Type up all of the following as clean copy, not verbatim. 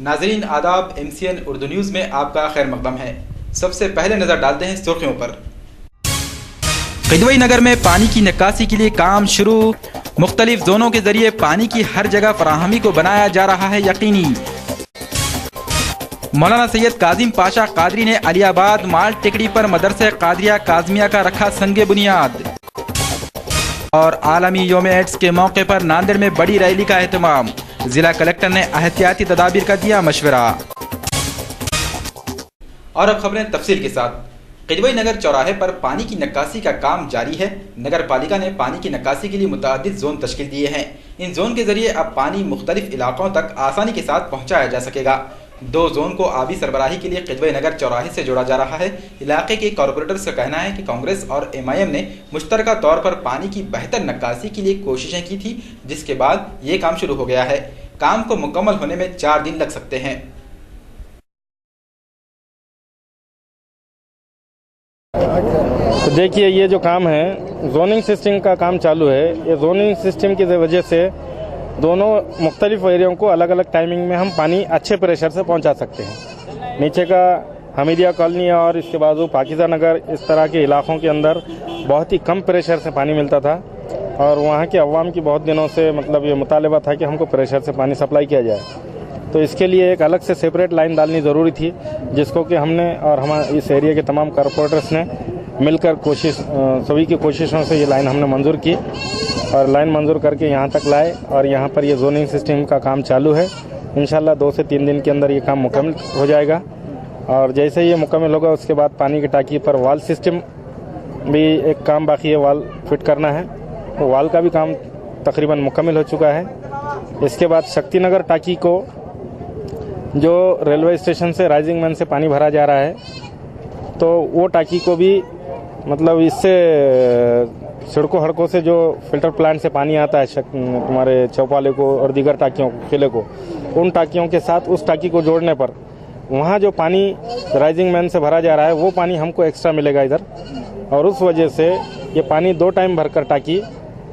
नाजरीन आदाब, MCN Urdu news में आपका खैर मकदम है। सबसे पहले नजर डालते हैं सुर्खियों पर। किदवई नगर में पानी की निकासी के लिए काम शुरू। मुख्तलिफ जोनों के जरिए पानी की हर जगह फराहमी को बनाया जा रहा है यकीनी। मौलाना सैयद काजिम पाशा कादरी ने अलियाबाद माल टिकड़ी पर मदरसे कादरिया काजमिया का रखा संगे बुनियाद। और आलमी योम एड्स के मौके पर नांदेड़ में बड़ी रैली का एहतमाम। जिला कलेक्टर ने एहतियाती तदाबीर का दिया मशवरा। और अब खबरें तफसील के साथ। किदवई नगर चौराहे पर पानी की निकासी का काम जारी है। नगर पालिका ने पानी की निकासी के लिए मुतअद्दिद जोन तश्कील दिए हैं। इन जोन के जरिए अब पानी मुख्तलिफ इलाकों तक आसानी के साथ पहुंचाया जा सकेगा। 2 जोन को आबी सरबराही के लिए किदवई नगर चौराहे से जोड़ा जा रहा है। इलाके के कॉरपोरेटर्स का कहना है कि कांग्रेस और MIM ने मुश्तरका तौर पर पानी की बेहतर निकासी के लिए कोशिशें की थी, जिसके बाद ये काम शुरू हो गया है। काम को मुकम्मल होने में 4 दिन लग सकते हैं। तो देखिए, ये जो काम है जोनिंग सिस्टम का काम चालू है। ये जोनिंग सिस्टम की वजह से दोनों मुख्तलिफ एरियाओं को अलग अलग टाइमिंग में हम पानी अच्छे प्रेशर से पहुंचा सकते हैं। नीचे का हमीदिया कॉलोनी और इसके बाजू पाकिजा नगर, इस तरह के इलाकों के अंदर बहुत ही कम प्रेशर से पानी मिलता था और वहाँ के अवाम की बहुत दिनों से मतलब ये मुतालबा था कि हमको प्रेशर से पानी सप्लाई किया जाए। तो इसके लिए एक अलग से सेपरेट लाइन डालनी ज़रूरी थी, जिसको कि हमने और हमारे इस एरिया के तमाम कॉरपोरेटर्स ने मिलकर सभी की कोशिशों से ये लाइन हमने मंजूर की और लाइन मंजूर करके यहाँ तक लाए और यहाँ पर ये जोनिंग सिस्टम का काम चालू है। इंशाल्लाह 2 से 3 दिन के अंदर ये काम मुकम्मल हो जाएगा और जैसे ये मुकम्मल होगा उसके बाद पानी की टाँकी पर वाल सिस्टम भी एक काम बाकी है, वाल फिट करना है। तो वाल का भी काम तकरीबन मुकम्मल हो चुका है। इसके बाद शक्तिनगर टाँकी को जो रेलवे स्टेशन से राइजिंग मैन से पानी भरा जा रहा है, तो वो टाँकी को भी मतलब इससे सड़कों हड़कों से जो फिल्टर प्लांट से पानी आता है तुम्हारे चौपाले को और दीगर टाँकियों किले को, उन टाँकियों के साथ उस टाँकी को जोड़ने पर वहाँ जो पानी राइजिंग मैन से भरा जा रहा है वो पानी हमको एक्स्ट्रा मिलेगा इधर, और उस वजह से ये पानी 2 टाइम भरकर टाँकी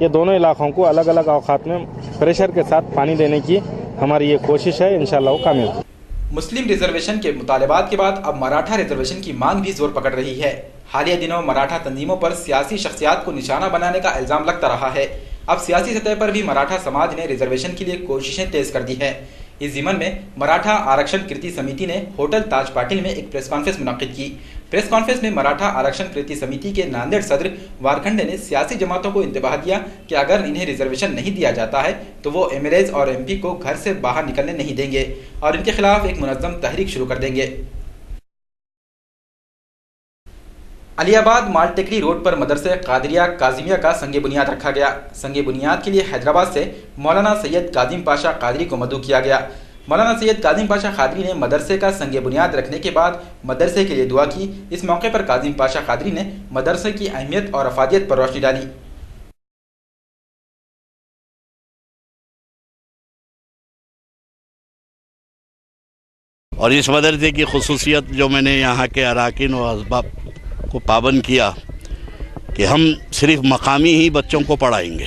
ये दोनों इलाकों को अलग अलग औकात में प्रेशर के साथ पानी देने की हमारी ये कोशिश है। इंशाल्लाह वो कामयाब। मुस्लिम रिजर्वेशन के मुतालबात के बाद अब मराठा रिजर्वेशन की मांग भी जोर पकड़ रही है। हालिया दिनों मराठा तंजीमों पर सियासी शख्सियात को निशाना बनाने का इल्जाम लगता रहा है। अब सियासी सतह पर भी मराठा समाज ने रिजर्वेशन के लिए कोशिशें तेज कर दी है। इस ज़िमन में मराठा आरक्षण कृति समिति ने होटल ताज पाटिल में एक प्रेस कॉन्फ्रेंस मुनक्किद की। प्रेस कॉन्फ्रेंस में मराठा आरक्षण कृति समिति के नांदेड़ सदर वारखंडे ने सियासी जमातों को इंतबाह दिया कि अगर इन्हें रिजर्वेशन नहीं दिया जाता है तो वो MLAs और MP को घर से बाहर निकलने नहीं देंगे और इनके खिलाफ एक मुनज़्ज़म तहरीक शुरू कर देंगे। अलियाबाद माल टिकड़ी रोड पर मदरसे कादरिया काजिमिया का संगे बुनियाद रखा गया। संगे बुनियाद के लिए हैदराबाद से मौलाना सैयद काजिम पाशा कादरी को मदऊ किया गया। मौलाना सैयद काजिम पाशा कादरी ने मदरसे का संगे बुनियाद रखने के बाद मदरसे के लिए दुआ की। इस मौके पर काजिम पाशा कादरी ने मदरसे की अहमियत और अफादियत पर रोशनी डाली। और इस मदरसे की खुसूसियत जो मैंने यहाँ के अराकीन और असबाब को पाबंद किया कि हम सिर्फ मकामी ही बच्चों को पढ़ाएंगे,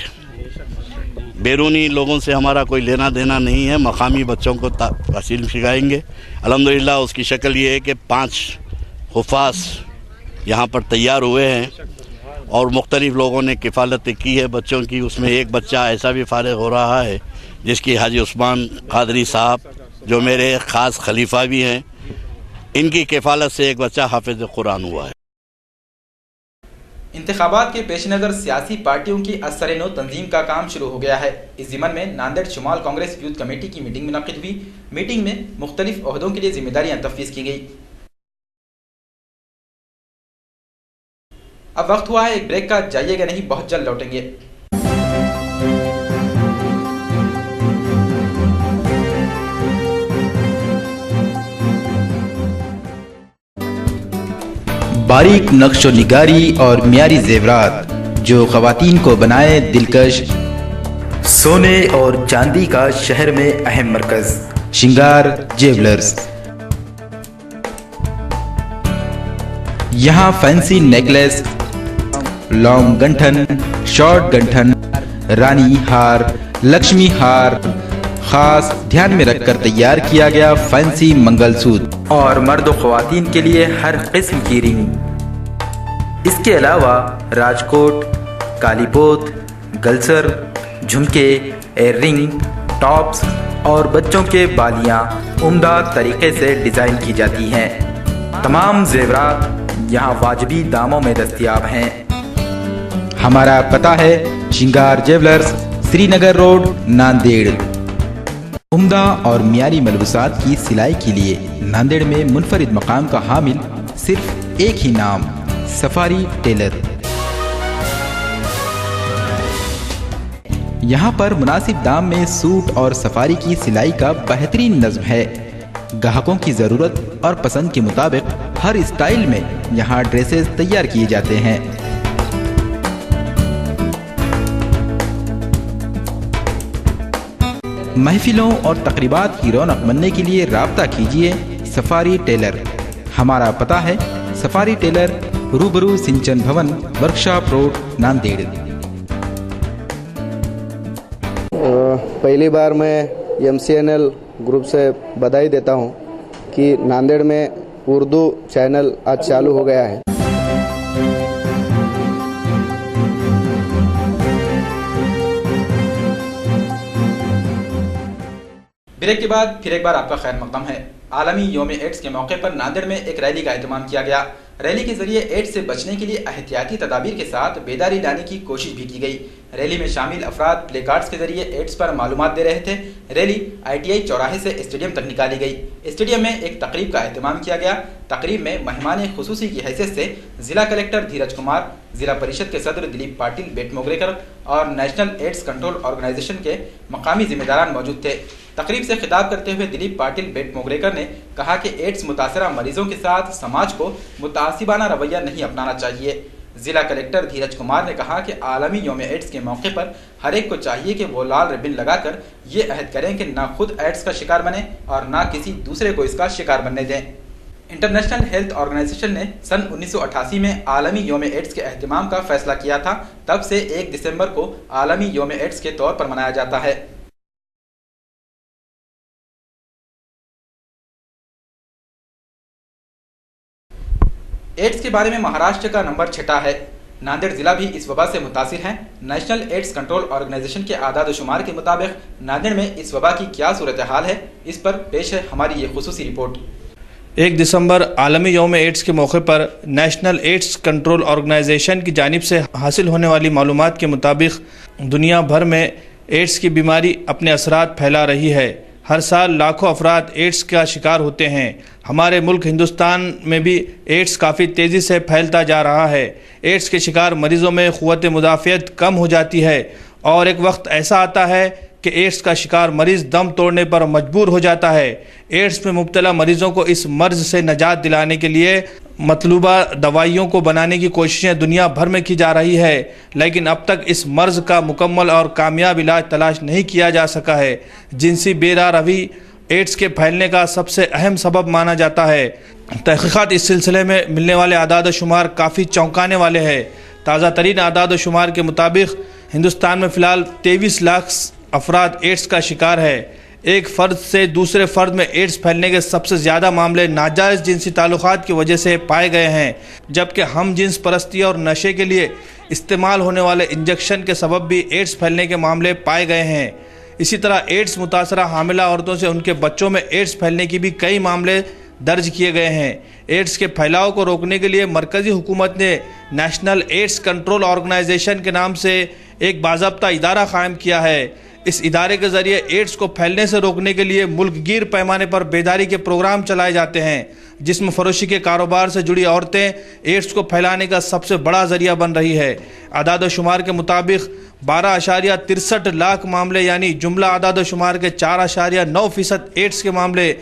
बैरूनी लोगों से हमारा कोई लेना देना नहीं है, मकामी बच्चों को तहसील सिखाएंगे। अल्हम्दुलिल्लाह उसकी शक्ल ये है कि 5 हुफ़ाज़ यहाँ पर तैयार हुए हैं और मुख्तलिफ़ लोगों ने किफ़ालत की है बच्चों की। उसमें एक बच्चा ऐसा भी फ़ारिग हो रहा है जिसकी हाजी उस्मान कादरी साहब जो मेरे ख़ास खलीफा भी हैं, इनकी किफ़ालत से एक बच्चा हाफिज़ कुरान हुआ है। इंतखाबात के पेश नज़र सियासी पार्टियों की असर-ए-नौ तंजीम का काम शुरू हो गया है। इस ज़िमन में नांदेड़ शुमाल कांग्रेस यूथ कमेटी की मीटिंग मुनक्किद हुई। मीटिंग में मुख्तलिफ ओहदों के लिए जिम्मेदारियां तफवीज़ की गई। अब वक्त हुआ है एक ब्रेक का, जाइएगा नहीं, बहुत जल्द लौटेंगे। बारीक नक्शो निगारी और मियारी जेवरात जो ख़वातीन को बनाए दिलकश, सोने और चांदी का शहर में अहम मरकज श्रृंगार ज्वेलर्स। यहाँ फैंसी नेकलेस, लॉन्ग गंठन, शॉर्ट गंठन, रानी हार, लक्ष्मी हार, खास ध्यान में रखकर तैयार किया गया फैंसी मंगलसूत्र और मर्द व ख्वातीन के लिए हर किस्म की रिंग। इसके अलावा राजकोट, कालीपोत, गलसर, झुमके, एयर रिंग, टॉप्स और बच्चों के बालियां उम्दा तरीके से डिजाइन की जाती हैं। तमाम जेवरात यहाँ वाजिबी दामों में दस्तयाब हैं। हमारा पता है श्रृंगार ज्वेलर्स, श्रीनगर रोड, नांदेड़। उम्दा और मियारी मलबूसात की सिलाई के लिए नांदेड़ में मुनफरिद मकाम का हामिल सिर्फ एक ही नाम, सफारी टेलर। यहाँ पर मुनासिब दाम में सूट और सफारी की सिलाई का बेहतरीन नज़्म है। ग्राहकों की ज़रूरत और पसंद के मुताबिक हर स्टाइल में यहाँ ड्रेसेस तैयार किए जाते हैं। महफिलों और तकरीबात की रौनक बनने के लिए राब्ता कीजिए सफारी टेलर। हमारा पता है सफारी टेलर, रूबरू सिंचन भवन, वर्कशॉप रोड, नांदेड़। पहली बार मैं MCNL ग्रुप से बधाई देता हूं कि नांदेड़ में उर्दू चैनल आज चालू हो गया है। ब्रेक के बाद फिर एक बार आपका खैर मकदम है। आलमी योम एड्स के मौके पर नांदेड़ में एक रैली का एहतमाम किया गया। रैली के जरिए एड्स से बचने के लिए एहतियाती तदाबीर के साथ बेदारी लाने की कोशिश भी की गई। रैली में शामिल अफराद प्ले कार्ड्स के जरिए एड्स पर मालूमात दे रहे थे। रैली ITI चौराहे से स्टेडियम तक निकाली गई। स्टेडियम में एक तकरीब का एहतमाम किया गया। तकरीब में मेहमान खुसूसी की हैसियत से जिला कलेक्टर धीरज कुमार, जिला परिषद के सदर दिलीप पाटिल बेटमोगरेकर और नेशनल एड्स कंट्रोल ऑर्गेनाइजेशन के मकामी जिम्मेदारान मौजूद थे। तकरीब से खिताब करते हुए दिलीप पाटिल बेटमोगरेकर ने कहा कि एड्स मुतासरा मरीजों के साथ समाज को मुतासिबाना रवैया नहीं अपनाना चाहिए। जिला कलेक्टर धीरज कुमार ने कहा कि आलमी योम एड्स के मौके पर हर एक को चाहिए कि वो लाल रिबन लगाकर ये अहद करें कि ना खुद एड्स का शिकार बने और ना किसी दूसरे को इसका शिकार बनने दें। इंटरनेशनल हेल्थ ऑर्गेनाइजेशन ने सन 1988 में आलमी योम एड्स के एहतमाम का फैसला किया था। तब से 1 दिसंबर को आलमी योम एड्स के तौर पर मनाया जाता है। एड्स के बारे में महाराष्ट्र का नंबर 6 है। नांदेड़ जिला भी इस वबा से मुतासिर है। नेशनल एड्स कंट्रोल ऑर्गेनाइजेशन के आदाद शुमार के मुताबिक नांदेड़ में इस वबा की क्या सूरत हाल है, इस पर पेश है हमारी ये खुसूसी रिपोर्ट। 1 दिसंबर आलमी यौम एड्स के मौके पर नेशनल एड्स कंट्रोल ऑर्गेनाइजेशन की जानिब से हासिल होने वाली मालूमात के मुताबिक दुनिया भर में एड्स की बीमारी अपने असरात फैला रही है। हर साल लाखों अफराद एड्स का शिकार होते हैं। हमारे मुल्क हिंदुस्तान में भी एड्स काफ़ी तेज़ी से फैलता जा रहा है। एड्स के शिकार मरीजों में क़ुव्वत मुदाफ़ियत कम हो जाती है और एक वक्त ऐसा आता है कि एड्स का शिकार मरीज़ दम तोड़ने पर मजबूर हो जाता है। एड्स में मुब्तला मरीजों को इस मर्ज़ से निजात दिलाने के लिए मतलूबा दवाइयों को बनाने की कोशिशें दुनिया भर में की जा रही है, लेकिन अब तक इस मर्ज़ का मुकम्मल और कामयाब इलाज तलाश नहीं किया जा सका है। जिनसी बेरारवी एड्स के फैलने का सबसे अहम सबब माना जाता है। तहक़ीक़ात इस सिलसिले में मिलने वाले आदाद शुमार काफ़ी चौंकाने वाले हैं। ताज़ा तरीन आदाद शुमार के मुताबिक हिंदुस्तान में फ़िलहाल 23 लाख अफराद एड्स का शिकार है। एक फ़र्द से दूसरे फ़र्द में एड्स फैलने के सबसे ज़्यादा मामले नाजायज़ जिनसी ताल्लुक़ात की वजह से पाए गए हैं, जबकि हम जिन्स परस्ती और नशे के लिए इस्तेमाल होने वाले इंजेक्शन के सबब भी एड्स फैलने के मामले पाए गए हैं। इसी तरह एड्स मुतासरा हामिला औरतों से उनके बच्चों में एड्स फैलने की भी कई मामले दर्ज किए गए हैं। एड्स के फैलाव को रोकने के लिए मरकज़ी हुकूमत ने नेशनल एड्स कंट्रोल ऑर्गेनाइजेशन के नाम से एक बाज़ाब्ता इदारा कायम किया है। इस इदारे के ज़रिए एड्स को फैलने से रोकने के लिए मुल्क गिर पैमाने पर बेदारी के प्रोग्राम चलाए जाते हैं, जिसमें फ़रोशी के कारोबार से जुड़ी औरतें एड्स को फैलाने का सबसे बड़ा ज़रिया बन रही है। आदाद शुमार के मुताबिक 12.63 लाख मामले यानी जुमला आदाद शुमार के 4.9% एड्स के मामले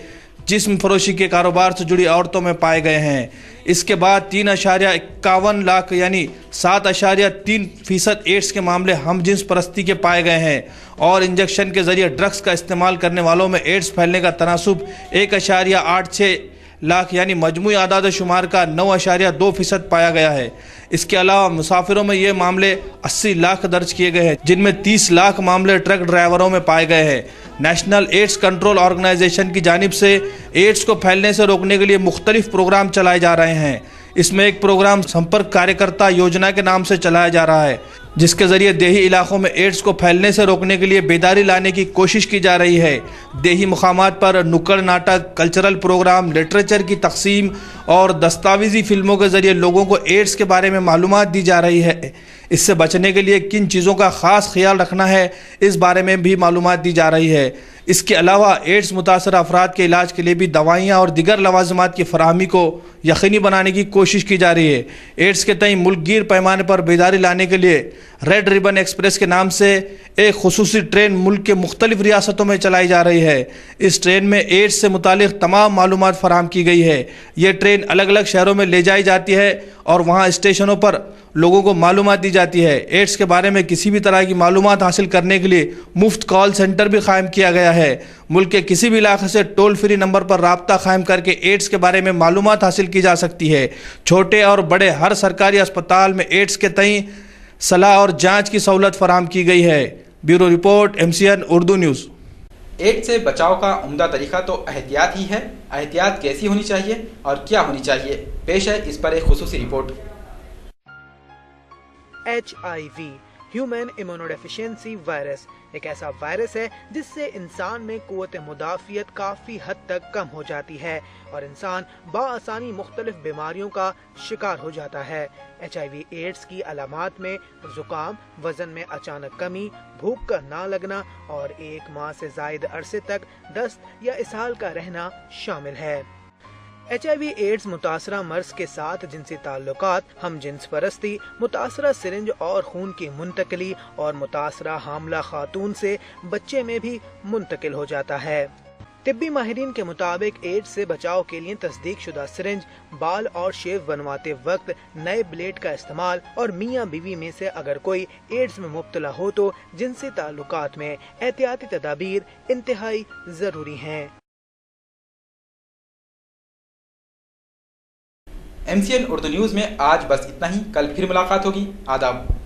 जिस्म फरोशी के कारोबार से जुड़ी औरतों में पाए गए हैं। इसके बाद 3.51 लाख यानी 7.3% एड्स के मामले हम जिन्स परस्ती के पाए गए हैं और इंजेक्शन के ज़रिए ड्रग्स का इस्तेमाल करने वालों में एड्स फैलने का तनासुब 1.86 लाख यानी मजमूई आदाद शुमार का 9.2% पाया गया है। इसके अलावा मुसाफिरों में ये मामले 80 लाख दर्ज किए गए हैं, जिनमें 30 लाख मामले ट्रक ड्राइवरों में पाए गए हैं। नेशनल एड्स कंट्रोल ऑर्गेनाइजेशन की जानिब से एड्स को फैलने से रोकने के लिए मुख्तलिफ प्रोग्राम चलाए जा रहे हैं। इसमें एक प्रोग्राम संपर्क कार्यकर्ता योजना के नाम से चलाया जा रहा है, जिसके जरिए देही इलाकों में एड्स को फैलने से रोकने के लिए बेदारी लाने की कोशिश की जा रही है। देही मुकामात पर नुक्कड़ नाटक, कल्चरल प्रोग्राम, लिटरेचर की तकसीम और दस्तावेजी फिल्मों के जरिए लोगों को एड्स के बारे में मालूमात दी जा रही है। इससे बचने के लिए किन चीज़ों का ख़ास ख्याल रखना है, इस बारे में भी मालूमात दी जा रही है। इसके अलावा एड्स मुतासर अफराद के इलाज के लिए भी दवाइयाँ और दिगर लवाजमात की फराहमी को यकीनी बनाने की कोशिश की जा रही है। एड्स के तय मुल्कगीर पैमाने पर बेदारी लाने के लिए रेड रिबन एक्सप्रेस के नाम से एक खुसूसी ट्रेन मुल्क के मुख्तलिफ रियासतों में चलाई जा रही है। इस ट्रेन में एड्स से मुतालिक तमाम मालूमात फराहम की गई है। ये ट्रेन अलग अलग शहरों में ले जाई जाती है और वहाँ स्टेशनों पर लोगों को मालूमात दी जाती है। एड्स के बारे में किसी भी तरह की मालूमात हासिल करने के लिए मुफ्त कॉल सेंटर भी कायम किया गया है। मुल्क के किसी भी इलाके से टोल फ्री नंबर पर राब्ता कायम करके एड्स के बारे में मालूमात हासिल की जा सकती है। छोटे और बड़े हर सरकारी अस्पताल में एड्स के तय सलाह और जांच की सहूलत फराहम की गई है। Bureau report, MCN Urdu news. AIDS से बचाव का उम्दा तरीका तो एहतियात ही है। एहतियात कैसी होनी चाहिए और क्या होनी चाहिए, पेश है इस पर एक खुसूसी report. HIV human immunodeficiency virus एक ऐसा वायरस है जिससे इंसान में कुव्वत मुदाफियत काफ़ी हद तक कम हो जाती है और इंसान बाआसानी मुख्तलिफ बीमारियों का शिकार हो जाता है। HIV एड्स की अलामात में जुकाम, वजन में अचानक कमी, भूख का ना लगना और 1 माह से ज़ायद अरसे तक दस्त या इसहाल का रहना शामिल है। HIV एड्स मुतासरा मर्ज के साथ जिनसी ताल्लुकात, हम जिन्स परस्ती, मुतासरा सिरिंज और खून की मुंतकली और मुतासरा हामला खातून से बच्चे में भी मुंतकिल हो जाता है। तिब्बी माहिरीन के मुताबिक एड्स से बचाव के लिए तस्दीक शुदा सिरिंज, बाल और शेव बनवाते वक्त नए ब्लेड का इस्तेमाल और मियाँ बीवी में से अगर कोई एड्स में मुब्तला हो तो जिनसी ताल्लुकात में एहतियाती तदाबीर इंतहाई जरूरी हैं। MCN उर्दू न्यूज़ में आज बस इतना ही। कल फिर मुलाकात होगी। आदाब।